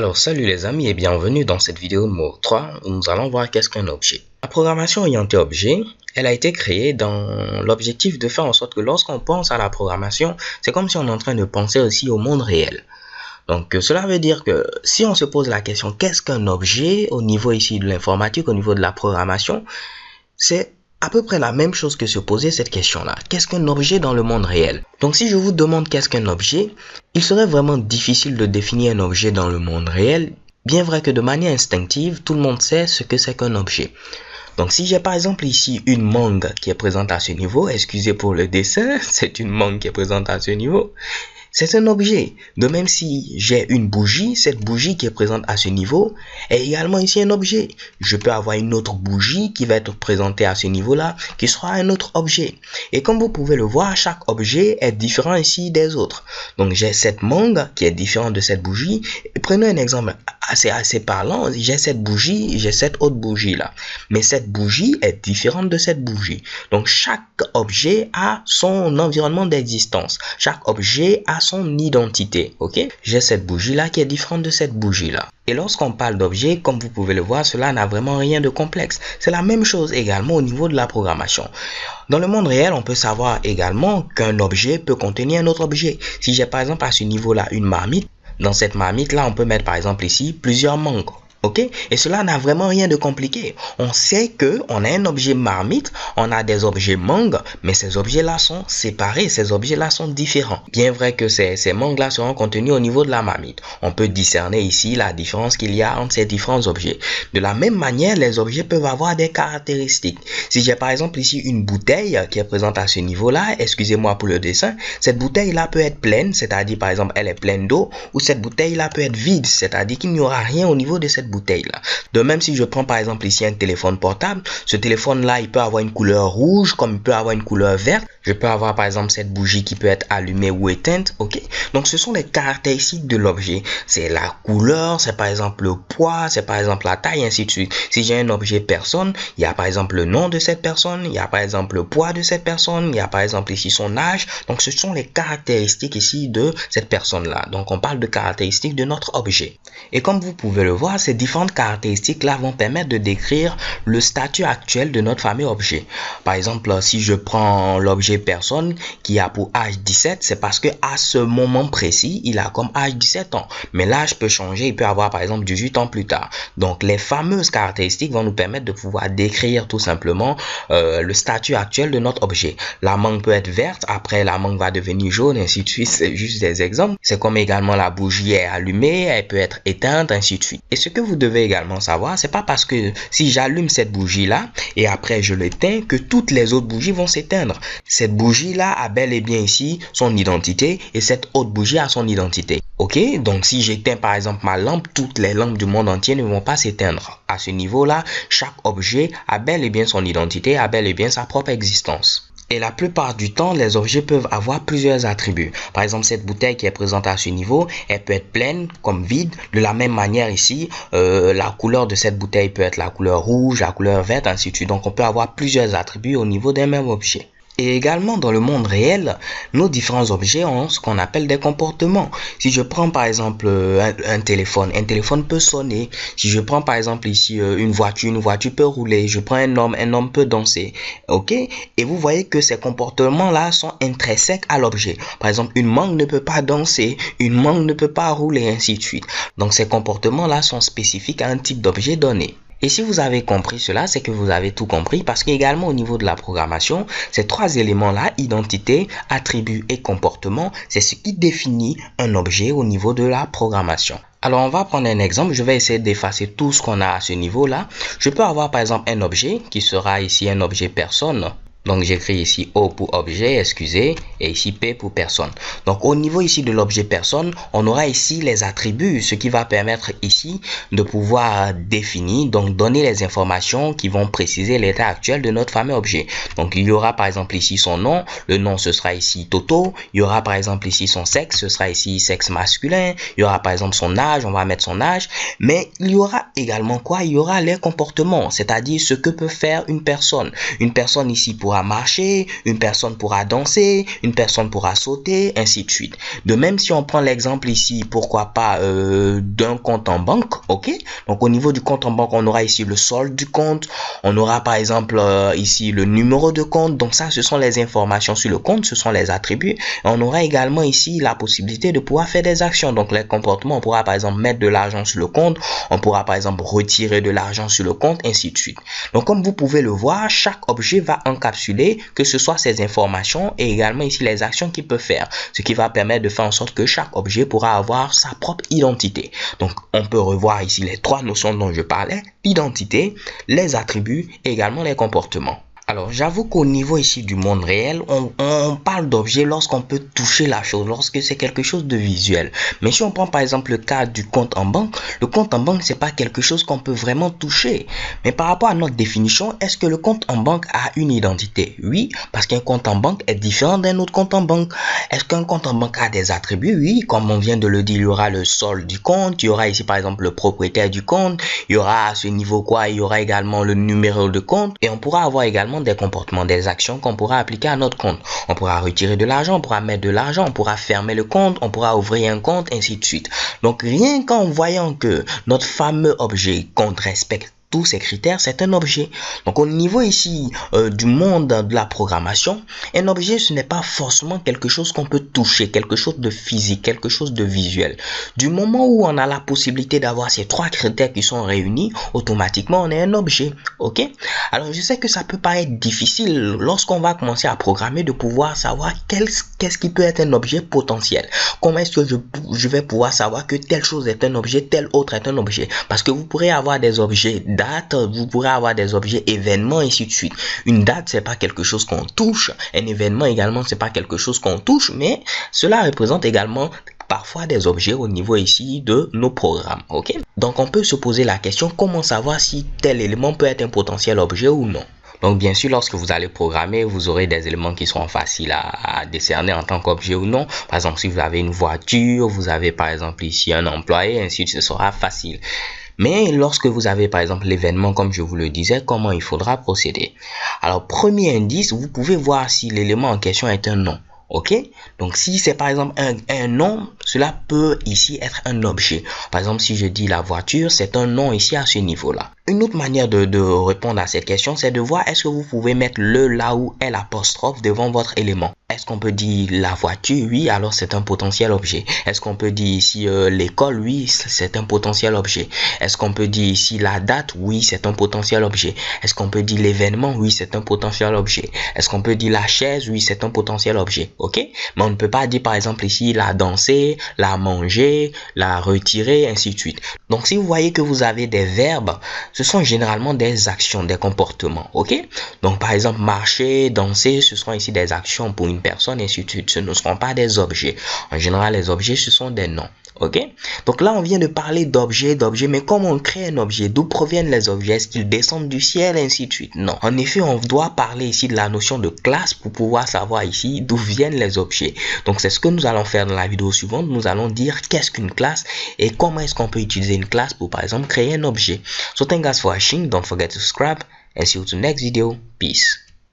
Alors salut les amis et bienvenue dans cette vidéo numéro 3 où nous allons voir qu'est-ce qu'un objet. La programmation orientée objet, elle a été créée dans l'objectif de faire en sorte que lorsqu'on pense à la programmation, c'est comme si on est en train de penser aussi au monde réel. Donc cela veut dire que si on se pose la question qu'est-ce qu'un objet au niveau ici de l'informatique, au niveau de la programmation, c'est à peu près la même chose que se poser cette question-là. Qu'est-ce qu'un objet dans le monde réel? Donc si je vous demande qu'est-ce qu'un objet, il serait vraiment difficile de définir un objet dans le monde réel, bien vrai que de manière instinctive, tout le monde sait ce que c'est qu'un objet. Donc si j'ai par exemple ici une mangue qui est présente à ce niveau, excusez pour le dessin, c'est une mangue qui est présente à ce niveau. C'est un objet. De même si j'ai une bougie, cette bougie qui est présente à ce niveau est également ici un objet. Je peux avoir une autre bougie qui va être présentée à ce niveau-là, qui sera un autre objet. Et comme vous pouvez le voir, chaque objet est différent ici des autres. Donc j'ai cette mangue qui est différente de cette bougie. Et prenons un exemple assez parlant. J'ai cette bougie, j'ai cette autre bougie là. Mais cette bougie est différente de cette bougie. Donc chaque objet a son environnement d'existence. Chaque objet a son identité, ok? J'ai cette bougie là qui est différente de cette bougie là. Et lorsqu'on parle d'objet, comme vous pouvez le voir, cela n'a vraiment rien de complexe. C'est la même chose également au niveau de la programmation. Dans le monde réel, on peut savoir également qu'un objet peut contenir un autre objet. Si j'ai par exemple à ce niveau là une marmite, dans cette marmite là on peut mettre par exemple ici plusieurs mangues. Ok? Et cela n'a vraiment rien de compliqué. On sait que on a un objet marmite, on a des objets mangues, mais ces objets-là sont séparés, ces objets-là sont différents. Bien vrai que ces mangues-là seront contenues au niveau de la marmite. On peut discerner ici la différence qu'il y a entre ces différents objets. De la même manière, les objets peuvent avoir des caractéristiques. Si j'ai par exemple ici une bouteille qui est présente à ce niveau-là, excusez-moi pour le dessin, cette bouteille-là peut être pleine, c'est-à-dire par exemple elle est pleine d'eau, ou cette bouteille-là peut être vide, c'est-à-dire qu'il n'y aura rien au niveau de cette bouteille là. De même si je prends par exemple ici un téléphone portable, ce téléphone là il peut avoir une couleur rouge comme il peut avoir une couleur verte. Je peux avoir par exemple cette bougie qui peut être allumée ou éteinte, ok? Donc ce sont les caractéristiques de l'objet. C'est la couleur, c'est par exemple le poids, c'est par exemple la taille, ainsi de suite. Si j'ai un objet personne, il y a par exemple le nom de cette personne, il y a par exemple le poids de cette personne, il y a par exemple ici son âge. Donc ce sont les caractéristiques ici de cette personne là. Donc on parle de caractéristiques de notre objet. Et comme vous pouvez le voir, ces différentes caractéristiques là vont permettre de décrire le statut actuel de notre fameux objet. Par exemple, si je prends l'objet personne qui a pour âge 17, c'est parce que à ce moment précis, il a comme âge 17 ans. Mais l'âge peut changer, il peut avoir par exemple 18 ans plus tard. Donc les fameuses caractéristiques vont nous permettre de pouvoir décrire tout simplement le statut actuel de notre objet. La mangue peut être verte, après la mangue va devenir jaune, ainsi de suite. C'est juste des exemples. C'est comme également la bougie est allumée, elle peut être éteinte, ainsi de suite. Et ce que vous devez également savoir, c'est pas parce que si j'allume cette bougie là et après je l'éteins que toutes les autres bougies vont s'éteindre. Cette bougie là a bel et bien ici son identité et cette autre bougie a son identité. Ok, donc si j'éteins par exemple ma lampe, toutes les lampes du monde entier ne vont pas s'éteindre. À ce niveau là, chaque objet a bel et bien son identité, a bel et bien sa propre existence. Et la plupart du temps, les objets peuvent avoir plusieurs attributs. Par exemple, cette bouteille qui est présente à ce niveau, elle peut être pleine comme vide. De la même manière ici, la couleur de cette bouteille peut être la couleur rouge, la couleur verte, ainsi de suite. Donc, on peut avoir plusieurs attributs au niveau d'un même objet. Et également dans le monde réel, nos différents objets ont ce qu'on appelle des comportements. Si je prends par exemple un téléphone peut sonner. Si je prends par exemple ici une voiture peut rouler. Je prends un homme peut danser. Ok? Et vous voyez que ces comportements-là sont intrinsèques à l'objet. Par exemple, une mangue ne peut pas danser, une mangue ne peut pas rouler, ainsi de suite. Donc ces comportements-là sont spécifiques à un type d'objet donné. Et si vous avez compris cela, c'est que vous avez tout compris parce qu'également au niveau de la programmation, ces trois éléments-là, identité, attribut et comportement, c'est ce qui définit un objet au niveau de la programmation. Alors on va prendre un exemple, je vais essayer d'effacer tout ce qu'on a à ce niveau-là. Je peux avoir par exemple un objet qui sera ici un objet personne. Donc j'écris ici O pour objet, excusez, et ici P pour personne. Donc au niveau ici de l'objet personne, on aura ici les attributs, ce qui va permettre ici de pouvoir définir, donc donner les informations qui vont préciser l'état actuel de notre fameux objet. Donc il y aura par exemple ici son nom, le nom ce sera ici Toto, il y aura par exemple ici son sexe, ce sera ici sexe masculin, il y aura par exemple son âge, on va mettre son âge, mais il y aura également quoi? Il y aura les comportements, c'est-à-dire ce que peut faire une personne. Une personne ici pour pourra marcher, une personne pourra danser, une personne pourra sauter, ainsi de suite. De même, si on prend l'exemple ici, pourquoi pas d'un compte en banque, ok? Donc au niveau du compte en banque, on aura ici le solde du compte, on aura par exemple ici le numéro de compte. Donc ça, ce sont les informations sur le compte, ce sont les attributs. On aura également ici la possibilité de pouvoir faire des actions. Donc les comportements, on pourra par exemple mettre de l'argent sur le compte, on pourra par exemple retirer de l'argent sur le compte, ainsi de suite. Donc comme vous pouvez le voir, chaque objet va encapsuler que ce soit ces informations et également ici les actions qu'il peut faire, ce qui va permettre de faire en sorte que chaque objet pourra avoir sa propre identité. Donc on peut revoir ici les trois notions dont je parlais: l'identité, les attributs et également les comportements. Alors, j'avoue qu'au niveau ici du monde réel, on parle d'objet lorsqu'on peut toucher la chose, lorsque c'est quelque chose de visuel. Mais si on prend par exemple le cas du compte en banque, le compte en banque, c'est pas quelque chose qu'on peut vraiment toucher. Mais par rapport à notre définition, est-ce que le compte en banque a une identité? Oui, parce qu'un compte en banque est différent d'un autre compte en banque. Est-ce qu'un compte en banque a des attributs? Oui, comme on vient de le dire, il y aura le solde du compte, il y aura ici par exemple le propriétaire du compte, il y aura à ce niveau quoi, il y aura également le numéro de compte et on pourra avoir également des comportements, des actions qu'on pourra appliquer à notre compte. On pourra retirer de l'argent, on pourra mettre de l'argent, on pourra fermer le compte, on pourra ouvrir un compte, ainsi de suite. Donc rien qu'en voyant que notre fameux objet compte respecte tous ces critères, c'est un objet. Donc au niveau ici du monde de la programmation, un objet, ce n'est pas forcément quelque chose qu'on peut toucher, quelque chose de physique, quelque chose de visuel. Du moment où on a la possibilité d'avoir ces trois critères qui sont réunis, automatiquement on est un objet. Ok? Alors je sais que ça peut paraître difficile lorsqu'on va commencer à programmer de pouvoir savoir qu'est-ce qui peut être un objet potentiel. Comment est-ce que je vais pouvoir savoir que telle chose est un objet, tel autre est un objet? Parce que vous pourrez avoir des objets date, vous pourrez avoir des objets événements, ainsi de suite. Une date, c'est pas quelque chose qu'on touche. Un événement également, c'est pas quelque chose qu'on touche, mais cela représente également parfois des objets au niveau ici de nos programmes. Ok? Donc on peut se poser la question, comment savoir si tel élément peut être un potentiel objet ou non? Donc bien sûr, lorsque vous allez programmer, vous aurez des éléments qui seront faciles à décerner en tant qu'objet ou non. Par exemple, si vous avez une voiture, vous avez par exemple ici un employé, ainsi de suite, ce sera facile. Mais lorsque vous avez par exemple l'événement, comme je vous le disais, comment il faudra procéder? Alors, premier indice, vous pouvez voir si l'élément en question est un nom. Ok? Donc, si c'est par exemple un nom, cela peut ici être un objet. Par exemple, si je dis la voiture, c'est un nom ici à ce niveau-là. Une autre manière de répondre à cette question, c'est de voir est-ce que vous pouvez mettre le là où est l'apostrophe devant votre élément. Est-ce qu'on peut dire la voiture? Oui, alors c'est un potentiel objet. Est-ce qu'on peut dire ici l'école? Oui, c'est un potentiel objet. Est-ce qu'on peut dire ici la date? Oui, c'est un potentiel objet. Est-ce qu'on peut dire l'événement? Oui, c'est un potentiel objet. Est-ce qu'on peut dire la chaise? Oui, c'est un potentiel objet. Ok? Mais on ne peut pas dire par exemple ici la danser, la manger, la retirer, ainsi de suite. Donc si vous voyez que vous avez des verbes, ce sont généralement des actions, des comportements. Ok? Donc par exemple marcher, danser, ce seront ici des actions pour une personne, ainsi de suite. Ce ne seront pas des objets. En général, les objets, ce sont des noms. Ok? Donc là, on vient de parler d'objets, mais comment on crée un objet? D'où proviennent les objets? Est-ce qu'ils descendent du ciel, ainsi de suite? Non. En effet, on doit parler ici de la notion de classe pour pouvoir savoir ici d'où viennent les objets. Donc c'est ce que nous allons faire dans la vidéo suivante. Nous allons dire qu'est-ce qu'une classe et comment est-ce qu'on peut utiliser une classe pour par exemple créer un objet. So thank you guys for watching. Don't forget to subscribe and see you to the next video. Peace.